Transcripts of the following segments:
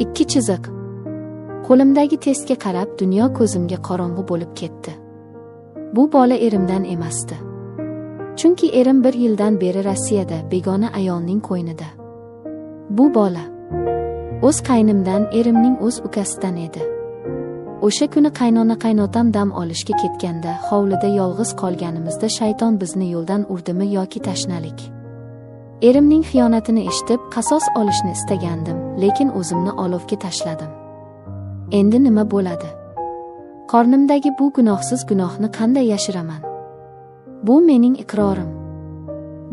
Ikki chiziq. Qo'limdagi testga qarab dunyo ko'zimga qorong'u bo'lib ketdi. Bu bola erimdan emasdi. Chunki erim 1 yildan beri Rossiyada begona ayolning qo'ynida. Bu bola o'z qaynimdan, erimning o'z ukasidan edi. O'sha kuni qaynona-qaynotam dam olishga ketganda hovlida yolg'iz qolganimizda shayton bizni yo'ldan urdimi yoki tashnalik. Erimning xiyonatini eshitib qasos olishni istagandim, lekin o'zimni olovga tashladim. Endi nima bo'ladi? Qornimdagi bu gunohsiz gunohni qanday yashiraman? Bu mening iqrorim.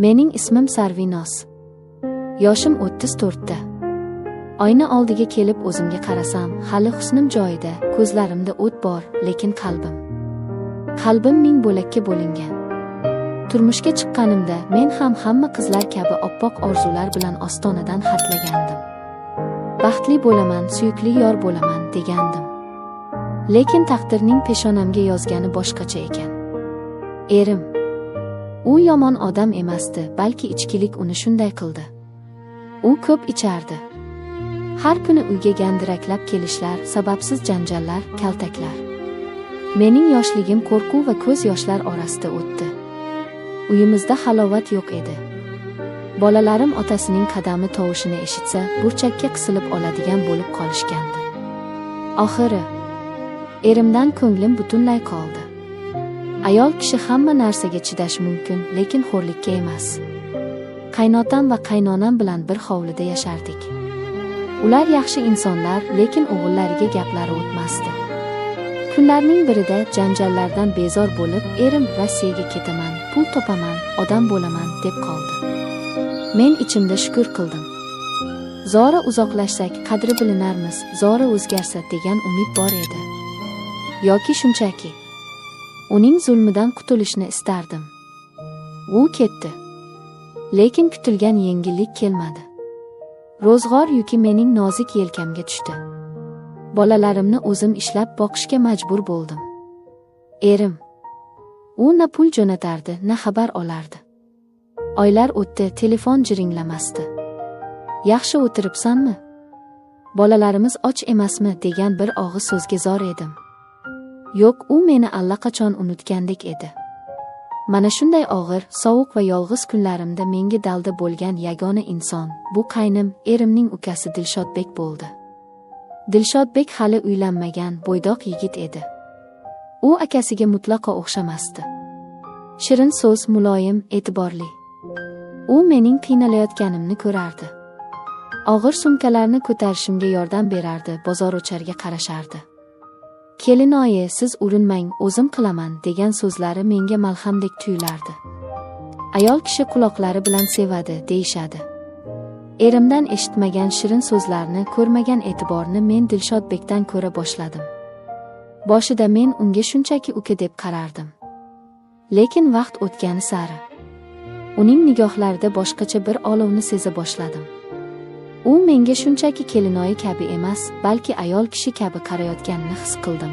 Mening ismim Sarvinoz. Yoshim 34 ta. Oyna oldiga kelib o'zimga qarasam, hali husnim joyida, ko'zlarimda o't bor, lekin qalbim ming bo'lakka bo'lingan. Turmushga chiqqanimda men ham hamma qizlar kabi oppoq orzular bilan ostonadan xatlagandim. Baxtli bo'laman, suyukli yor bo'laman degandim. Lekin taqdirning peshonamga yozgani boshqacha ekan. Erim. U yomon odam emasdi, balki ichkilik uni shunday qildi. U ko'p ichardi. Har kuni uyga gandiraklab kelishlar, sababsiz janjallar, kaltaklar. Mening yoshligim qo'rquv va ko'z yoshlar orasida o'tdi. Uyimizda halovat yo'q edi. Bolalarim otasining qadami tovushini eshitsa, burchakka qisilib oladigan bo'lib qolishgandi. Oxiri erimdan ko'nglim butunlay qoldi. Ayol kishi hamma narsaga chidash mumkin, lekin xo'rlikka emas. Qaynotam va qaynonam bilan bir hovlida yashardik. Ular yaxshi insonlar, lekin o'g'illariga gaplari o'tmasdi. Kunlarning birida janjallardan bezor bo'lib, erim Rossiyaga ketaman, pul topaman, odam bo'laman deb qoldi. Men ichimda shukr qildim. Zora uzoqlashsak qadri bilinarmiz, zora o'zgarsa degan umid bor edi. Yoki shunchaki uning zulmidan qutulishni istardim. U ketdi. Lekin kutilgan yengillik kelmadi. Ro'zg'or yuki mening nozik yelkamga tushdi. Bolalarimni o'zim ishlab boqishga majbur bo'ldim. Erim. U na pul jo'natardi, na xabar olardi. Oylar o'tdi, telefon jiringlamasdi. Yaxshi o'tiribsanmi? Bolalarimiz och emasmi degan bir og'iz so'zga zor edim. Yo'q, u meni allaqachon unutgandek edi. Mana shunday og'ir, sovuq va yolg'iz kunlarimda menga dalda bo'lgan yagona inson, bu qaynim, erimning ukasi Dilshodbek bo'ldi. Dilshodbek hali uylanmagan, bo'ydoq yigit edi. U akasiga mutlaqo o'xshamasdi. Shirin so'z, muloyim, e'tiborli. U mening qiynalayotganimni ko'rardi. Og'ir sumkalarni ko'tarishimga yordam berardi, bozor o'charga qarashardi. Kelinoyi, siz urinmang, o'zim qilaman degan so'zlari menga malhamdek tuyulardi. Ayol kishi quloqlari bilan sevadi, deyishadi. Erimdan eshitmagan shirin so'zlarni, ko'rmagan e'tiborni men Dilshodbekdan ko'ra boshladim. Boshida men unga shunchaki uka deb qarardim. Lekin vaqt o'tgani sari uning nigohlarida boshqacha bir olovni seza boshladim. U menga shunchaki kelinoyi kabi emas, balki ayol kishi kabi qarayotganini his qildim.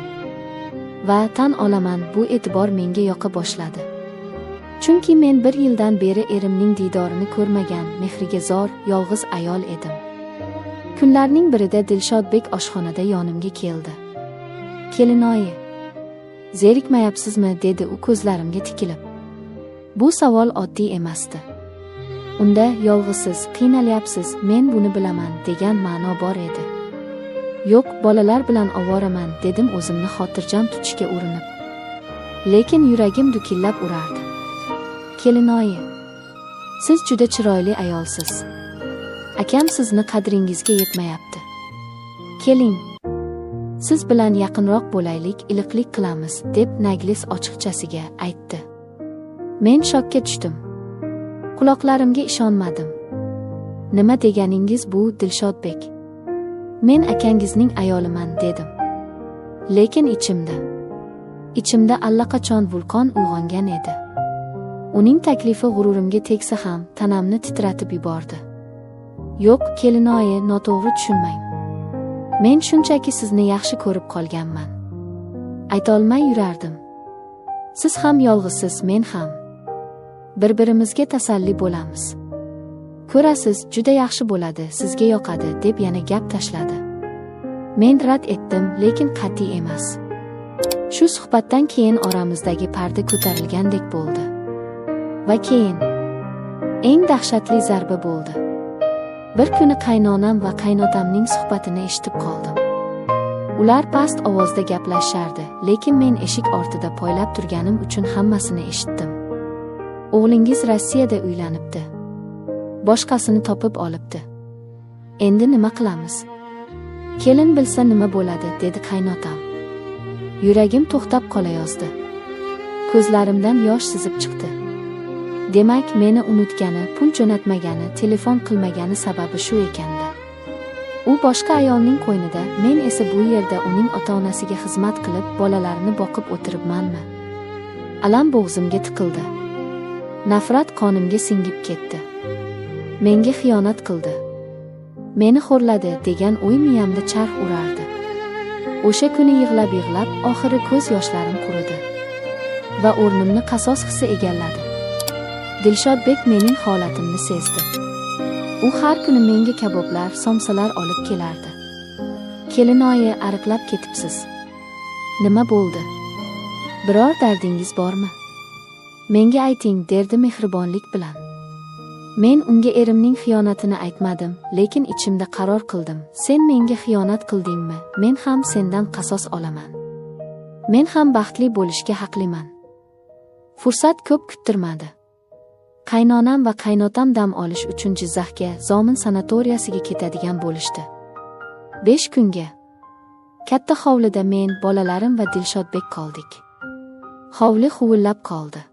Va tan olaman, bu e'tibor menga yoqa boshladi. Chunki men 1 yildan beri erimning diydorini ko'rmagan, mehriga zor, yolg'iz ayol edim. Kunlarning birida Dilshodbek oshxonada yonimga keldi. Kelinoyi, zerikmayapsizmi dedi u ko'zlarimga tikilib. Bu savol oddiy emasdi. Unda yolg'izsiz, qiynalyapsiz, men buni bilaman degan ma'no bor edi. Yo'q, bolalar bilan ovoraman dedim o'zimni xotirjam tutishga urinib. Lekin yuragim dukillab urardi. Kelinoyi, siz juda chiroyli ayolsiz. Akam sizni qadringizga yetmayapti. Keling, siz bilan yaqinroq bo'laylik, iliqlik qilamiz deb Naglis ochiqchasiga aytdi. Men shokka tushdim. Quloqlarimga ishonmadim. Nima deganingiz bu, Dilshodbek? Men akangizning ayoliman dedim. Lekin ichimda allaqachon vulqon uyg'ongan edi. Uning taklifi g'ururimga tegsa ham tanamni titratib yubordi. Yo'q, kelinoyi, noto'g'ri tushunmang. Men shunchaki sizni yaxshi ko'rib qolganman. Aytolmay yurardim. Siz ham yolg'izsiz, men ham. Bir-birimizga tasalli bo'lamiz. Ko'rasiz, juda yaxshi bo'ladi, sizga yoqadi deb yana gap tashladi. Men rad etdim, lekin qat'iy emas. Shu suhbatdan keyin oramizdagi parda ko'tarilgandek bo'ldi. Va keyin eng dahshatli zarba bo'ldi. Bir kuni qaynonam va qaynotamning suhbatini eshitib qoldim. Ular past ovozda gaplashardi, lekin men eshik ortida poylab turganim uchun hammasini eshitdim. O'g'lingiz Rossiyada uylanibdi. Boshqasini topib olibdi. Endi nima qilamiz? Kelin bilsa nima bo'ladi, dedi qaynotam. Yuragim to'xtab qolayozdi. Ko'zlarimdan yosh sizib chiqdi. Demak, meni unutgani, pul jo'natmagani, telefon qilmagani sababi shu ekanda. U boshqa ayolning qo'ynida, men esa bu yerda uning ota-onasiga xizmat qilib, bolalarini boqib o'tiribmanmi? Alam bo'g'zimga tiqildi. Nafrat qonimga singib ketdi. Menga xiyonat qildi. Meni xo'rladi degan o'y miyamda charx urardi. O'sha kuni yig'lab-yig'lab, oxiri ko'z yoshlarim quridi va o'rnimni qasos hissi egalladi. Dilshodbek mening holatimni sezdi. U har kuni menga kaboblar, somsalar olib kelardi. Kelinoyi, ariqlab ketibsiz. Nima bo'ldi? Biror dardingiz bormi? Menga ayting, derdi mehribonlik bilan. Men unga erimning xiyonatini aytmadim, lekin ichimda qaror qildim. Sen menga xiyonat qildingmi? Men ham sendan qasos olaman. Men ham baxtli bo'lishga haqliman. Fursat ko'p kuttirmadi. Qaynonam va qaynotam dam olish uchun Jizzaxga, Zomin sanatoriyasiga ketadigan bo'lishdi. 5 kunga. Katta hovlida men, bolalarim va Dilshodbek qoldik. Hovli huvillab qoldi.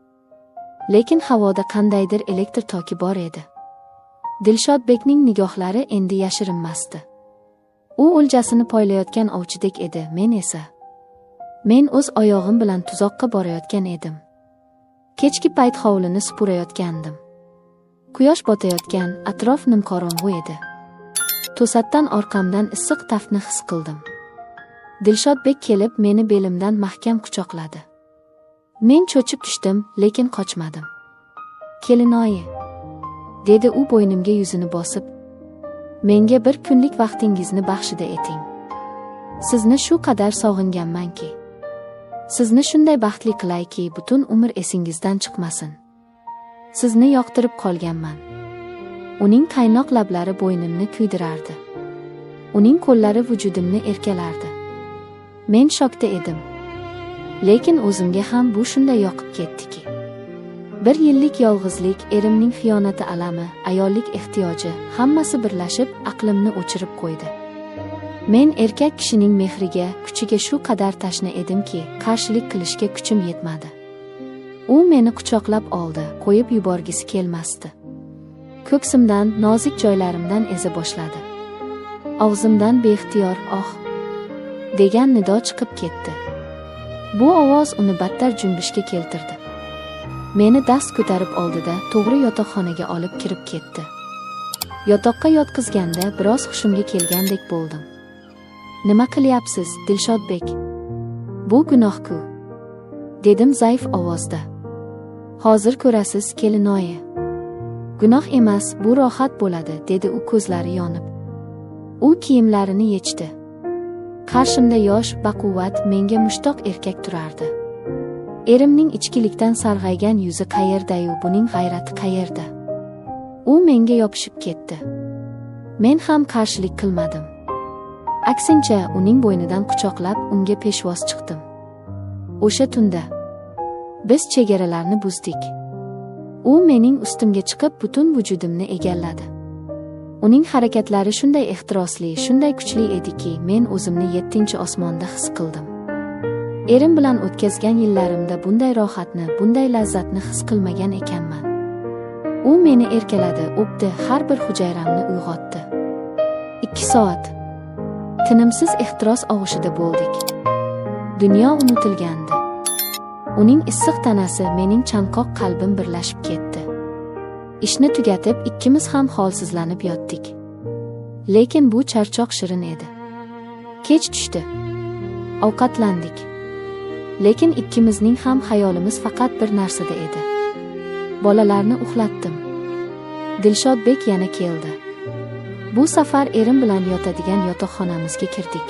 Lekin havoda qandaydir elektr toki bor edi. Dilshodbekning nigohlari endi yashirinmasdi. U o'ljasini poylayotgan ovchidek edi, men o'z oyog'im bilan tuzoqqa borayotgan edim. Kechki payt hovlini supurayotgandim. Quyosh botayotgan, atrof nimqorong'u edi. To'satdan orqamdan issiq tafni his qildim. Dilshodbek kelib meni belimdan mahkam quchoqladi. Men cho'chib tushdim, lekin qochmadim. Kelinoyi, dedi u bo'ynimga yuzini bosib. Menga bir kunlik vaqtingizni baxshida eting. Sizni shu qadar sog'inganmanki. Sizni shunday baxtli qilayki, butun umr esingizdan chiqmasin. Sizni yoqtirib qolganman. Uning qaynoq lablari bo'ynimni kuydirardi. Uning qo'llari vujudimni erkalardi. Men shokda edim. Lekin o'zimga ham bu shunday yoqib ketdiki. 1 yillik yolg'izlik, erimning xiyonati alami, ayollik ehtiyoji, hammasi birlashib aqlimni o'chirib qo'ydi. Men erkak kishining mehriga, kuchiga shu qadar tashna edimki, qarshilik qilishga kuchim yetmadi. U meni quchoqlab oldi, qo'yib yuborgisi kelmasdi. Ko'ksimdan, nozik joylarimdan eza boshladi. Og'zimdan beixtiyor "oh" degan nido chiqib ketdi. Bu ovoz uni battar junbishga keltirdi. Meni dast ko'tarib oldida to'g'ri yotoqxonaga olib kirib ketdi. Yotoqqa yotqizganda biroz hushimga kelgandek bo'ldim. Nima qilyapsiz, Dilshodbek? Bu gunoh-ku, dedim zaif ovozda. Hozir ko'rasiz, kelinoyi. Gunoh emas, bu rohat bo'ladi, dedi u ko'zlari yonib. U kiyimlarini yechdi. Qarshimda yosh, baquvvat, menga mushtoq erkak turardi. Erimning ichkilikdan sarg'aygan yuzi qayerda-yu, buning g'ayrati qayerda? U menga yopishib ketdi. Men ham qarshilik qilmadim. Aksincha, uning bo'ynidan quchoqlab, unga peshvoz chiqdim. O'sha tunda biz chegaralarni buzdik. U mening ustimga chiqib, butun vujudimni egalladi. Uning harakatlari shunday ehtirosli, shunday kuchli ediki, men o'zimni 7-osmonda his qildim. Erim bilan o'tkazgan yillarimda bunday rohatni, bunday lazzatni his qilmagan ekanman. U meni erkaladi, o'pdi, har bir hujayramni uyg'otdi. 2 soat tinimsiz ehtiros og'ushida bo'ldik. Dunyo unutilgandi. Uning issiq tanasi, mening chanqoq qalbim birlashib ketdi. Ishni tugatib, ikkimiz ham holsizlanib yotdik. Lekin bu charchoq shirin edi. Kech tushdi. Ovqatlandik. Lekin ikkimizning ham xayolimiz faqat bir narsada edi. Bolalarni uxlatdim. Dilshodbek yana keldi. Bu safar erim bilan yotadigan yotoqxonamizga kirdik.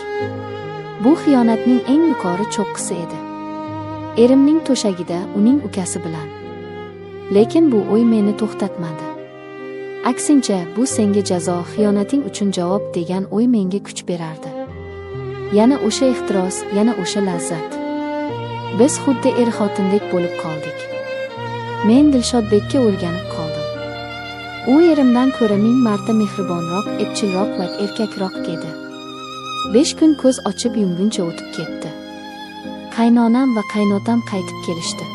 Bu xiyonatning eng yuqori cho'qqisi edi. Erimning to'shagida uning ukasi bilan. Lekin bu o'y meni to'xtatmadi. Aksincha, bu senga jazo, xiyonating uchun javob degan o'y menga kuch berardi. Yana o'sha ehtiros, yana o'sha lazzat. Biz xuddi er-xotindek bo'lib qoldik. Men Dilshodbekka o'rganib qoldim. U erimdan ko'ra 1000 marta mehribonroq, epchilroq va erkakroq edi. 5 kun ko'z ochib yumguncha o'tib ketdi. Qaynonam va qaynotam qaytib kelishdi.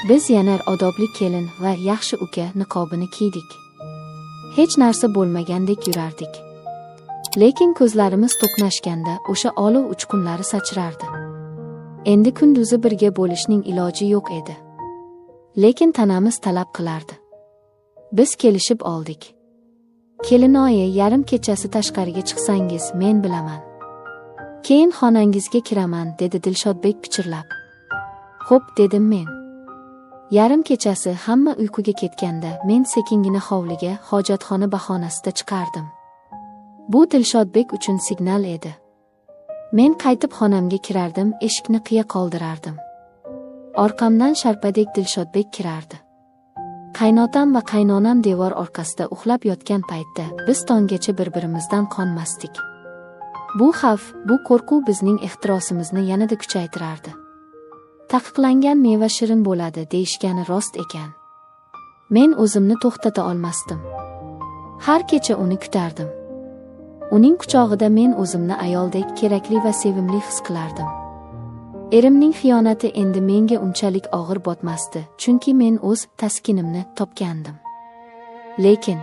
Biz yana odobli kelin va yaxshi uka niqobini kiydik. Hech narsa bo'lmagandek yurardik. Lekin ko'zlarimiz to'qnashganda o'sha olov uchqunlari sachrardi. Endi kunduzi birga bo'lishning iloji yo'q edi. Lekin tanamiz talab qilardi. Biz kelishib oldik. Kelinoyi, yarim kechasi tashqariga chiqsangiz men bilaman. Keyin xonangizga kiraman, dedi Dilshodbek pichirlab. Xo'p, dedim men. Yarim kechasi hamma uyquga ketganda men sekingina hovliga hojatxona bahonasida chiqardim. Bu Dilshodbek uchun signal edi. Men qaytib xonamga kirardim, eshikni qiya qoldirardim. Orqamdan sharpadek Dilshodbek kirardi. Qaynotam va qaynonam devor orqasida uxlab yotgan paytda biz tonggacha bir-birimizdan qonmasdik. Bu xavf, bu qo'rquv bizning ehtirosimizni yanada kuchaytirardi. Taqiqlangan meva shirin bo'ladi deyishgani rost ekan. Men o'zimni to'xtata olmasdim. Har kecha uni kutardim. Uning quchog'ida men o'zimni ayoldek kerakli va sevimli his qilardim. Erimning xiyonati endi menga unchalik og'ir botmasdi, chunki men o'z taskinimni topgandim. Lekin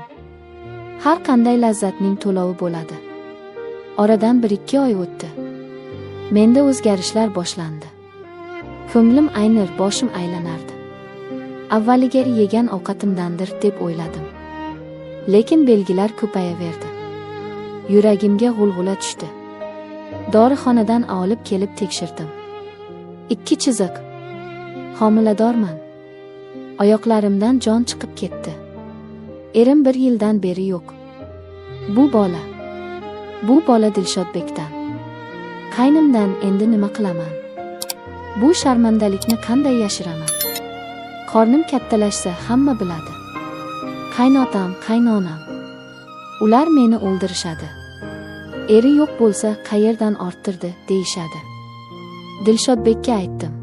har qanday lazzatning to'lovi bo'ladi. Oradan 1-2 oy o'tdi. Menda o'zgarishlar boshlandi. Ko'nglim aynir, boshim aylanardi. Avvaliga yegan ovqatimdandir deb o'yladim. Lekin belgilar ko'payaverdi. Yuragimga g'ulg'ula tushdi. Dorixonadan olib kelib tekshirdim. 2 chiziq. Homiladorman. Oyoqlarimdan jon chiqib ketdi. Erim 1 yildan beri yo'q. Bu bola Dilshodbekdan. Qaynimdan endi nima qilaman? Bu sharmandalikni qanday yashiraman? Qornim kattalashsa hamma biladi. Qaynotam, qaynonam. Ular meni o'ldirishadi. Eri yo'q bo'lsa qayerdan orttirdi deyishadi. Dilshodbekka aytdim.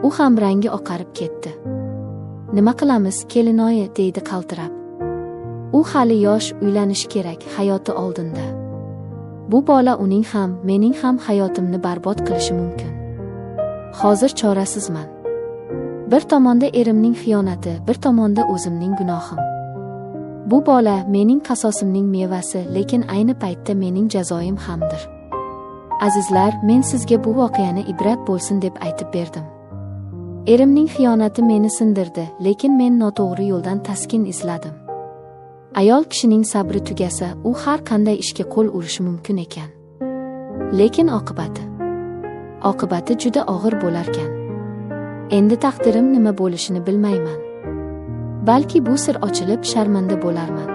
U ham rangi oqarib ketdi. Nima qilamiz, kelinoyi, deydi qaltirab. U hali yosh, uylanish kerak, hayoti oldinda. Bu bola uning ham, mening ham hayotimni barbod qilishi mumkin. Hozir chorasizman. Bir tomonda erimning xiyonati, bir tomonda o'zimning gunohim. Bu bola mening qasosimning mevasi, lekin ayni paytda mening jazoim hamdir. Azizlar, men sizga bu voqeani ibrat bo'lsin deb aytib berdim. Erimning xiyonati meni sindirdi, lekin men noto'g'ri yo'ldan taskin izladim. Ayol kishining sabri tugasa, u har qanday ishga qo'l urishi mumkin ekan. Lekin oqibati juda og'ir bo'larkan. Endi taqdirim nima bo'lishini bilmayman. Balki bu sir ochilib sharmanda bo'larman.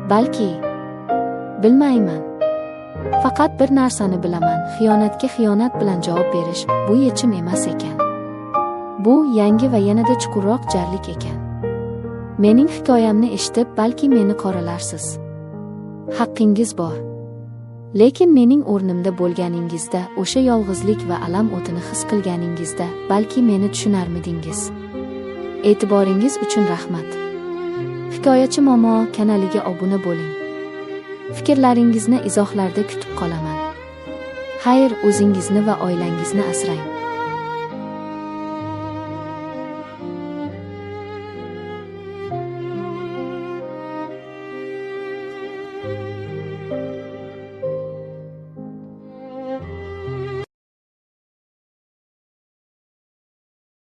Balki bilmayman. Faqat bir narsani bilaman, xiyonatga xiyonat bilan javob berish bu yechim emas ekan. Bu yangi va yanada chuqurroq jarlik ekan. Mening hikoyamni eshitib, balki meni qoralarsiz. Haqqingiz bor. Lekin mening o'rnimda bo'lganingizda, o'sha yolg'izlik va alam o'tini his qilganingizda, balki meni tushunarmidingiz. E'tiboringiz uchun rahmat. Hikoyachi Momo kanaliga obuna bo'ling. Fikrlaringizni izohlarda kutib qolaman. Xayr, o'zingizni va oilangizni asrang.